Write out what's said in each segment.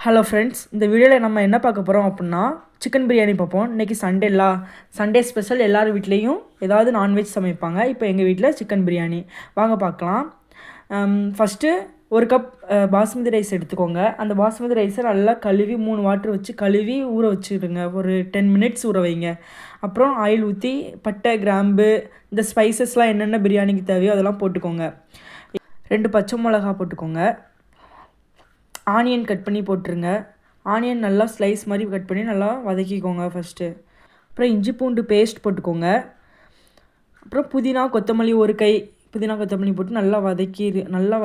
Hello friends, இந்த வீடியோவில் நம்ம என்ன பார்க்க போகிறோம் அப்படின்னா சிக்கன் பிரியாணி பார்ப்போம். இன்றைக்கி சண்டே ஸ்பெஷல் எல்லார் வீட்லேயும் ஏதாவது நான்வெஜ் சமைப்பாங்க. இப்போ எங்கள் வீட்டில் சிக்கன் பிரியாணி. வாங்க பார்க்கலாம். ஃபஸ்ட்டு ஒரு கப் பாஸ்மதி ரைஸ் எடுத்துக்கோங்க. அந்த பாஸ்மதி ரைஸை நல்லா கழுவி 3 வாட்டர் வச்சு கழுவி ஊற வச்சுடுங்க. ஒரு 10 மினிட்ஸ் ஊற வைங்க. அப்புறம் ஆயில் ஊற்றி பட்டை, கிராம்பு, இந்த ஸ்பைசஸ்லாம் என்னென்ன பிரியாணிக்கு தேவையோ அதெல்லாம் போட்டுக்கோங்க. 2 பச்சை மிளகா போட்டுக்கோங்க. ஆனியன் கட் பண்ணி போட்டுருங்க. ஆனியன் நல்லா ஸ்லைஸ் மாதிரி கட் பண்ணி நல்லா வதக்கிக்கோங்க ஃபஸ்ட்டு. அப்புறம் இஞ்சி பூண்டு பேஸ்ட் போட்டுக்கோங்க. அப்புறம் புதினா கொத்தமல்லி ஒரு கை புதினா கொத்தமல்லி போட்டு நல்லா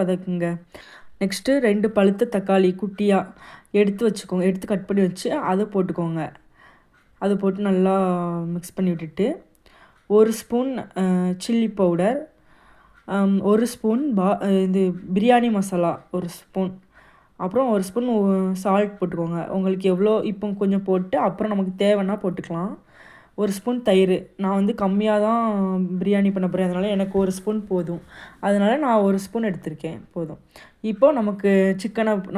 வதக்குங்க. நெக்ஸ்ட்டு 2 பழுத்த தக்காளி குட்டியாக எடுத்து கட் பண்ணி வச்சு அதை போட்டுக்கோங்க. அதை போட்டு நல்லா மிக்ஸ் பண்ணி விட்டுட்டு 1 ஸ்பூன் சில்லி பவுடர், 1 ஸ்பூன் இது பிரியாணி மசாலா 1 ஸ்பூன், அப்புறம் 1 ஸ்பூன் சால்ட் போட்டுக்கோங்க. உங்களுக்கு எவ்வளோ இப்போ கொஞ்சம் போட்டு அப்புறம் நமக்கு தேவைன்னா போட்டுக்கலாம். 1 ஸ்பூன் தயிர். நான் வந்து கம்மியாக தான் பிரியாணி பண்ண போகிறேன், அதனால் எனக்கு 1 ஸ்பூன் போதும். அதனால் நான் 1 ஸ்பூன் எடுத்திருக்கேன், போதும். இப்போது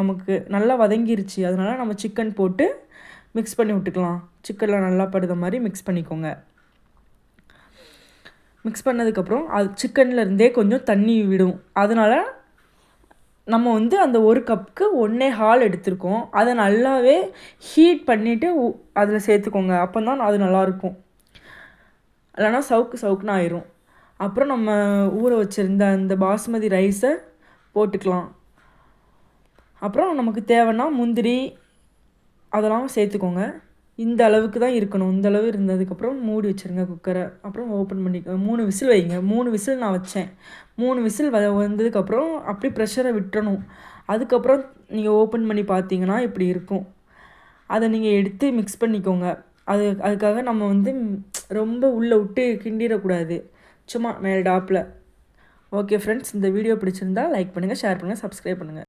நமக்கு நல்லா வதங்கிருச்சு. அதனால் நம்ம சிக்கன் போட்டு மிக்ஸ் பண்ணி விட்டுக்கலாம். சிக்கனில் நல்லா படுற மாதிரி மிக்ஸ் பண்ணிக்கோங்க. மிக்ஸ் பண்ணதுக்கப்புறம் அது சிக்கன்லேருந்தே கொஞ்சம் தண்ணி விடும். அதனால் நம்ம வந்து அந்த 1 கப்புக்கு 1.25 எடுத்திருக்கோம். அதை நல்லாவே ஹீட் பண்ணிவிட்டு அதில் சேர்த்துக்கோங்க. அப்போ தான் அது நல்லாயிருக்கும். இல்லைனா சவுக்குன்னு ஆயிரும். அப்புறம் நம்ம ஊற வச்சுருந்த அந்த பாஸ்மதி ரைஸை போட்டுக்கலாம். அப்புறம் நமக்கு தேவைன்னா முந்திரி அதெல்லாம் சேர்த்துக்கோங்க. இந்த அளவுக்கு தான் இருக்கணும். இந்த அளவு இருந்ததுக்கப்புறம் மூடி வச்சுருங்க குக்கரை. அப்புறம் ஓப்பன் பண்ணி 3 விசில் வைங்க. 3 விசில் நான் வச்சேன். 3 விசில் வந்ததுக்கப்புறம் அப்படி ப்ரெஷரை விட்டுறணும். அதுக்கப்புறம் நீங்கள் ஓப்பன் பண்ணி பார்த்தீங்கன்னா இப்படி இருக்கும். அதை நீங்கள் எடுத்து மிக்ஸ் பண்ணிக்கோங்க. அதுக்காக நம்ம வந்து ரொம்ப உள்ளே விட்டு கிண்டிடக்கூடாது, சும்மா மேல் டாப்பில். ஓகே ஃப்ரெண்ட்ஸ், இந்த வீடியோ பிடிச்சிருந்தா லைக் பண்ணுங்கள், ஷேர் பண்ணுங்கள், சப்ஸ்கிரைப் பண்ணுங்கள்.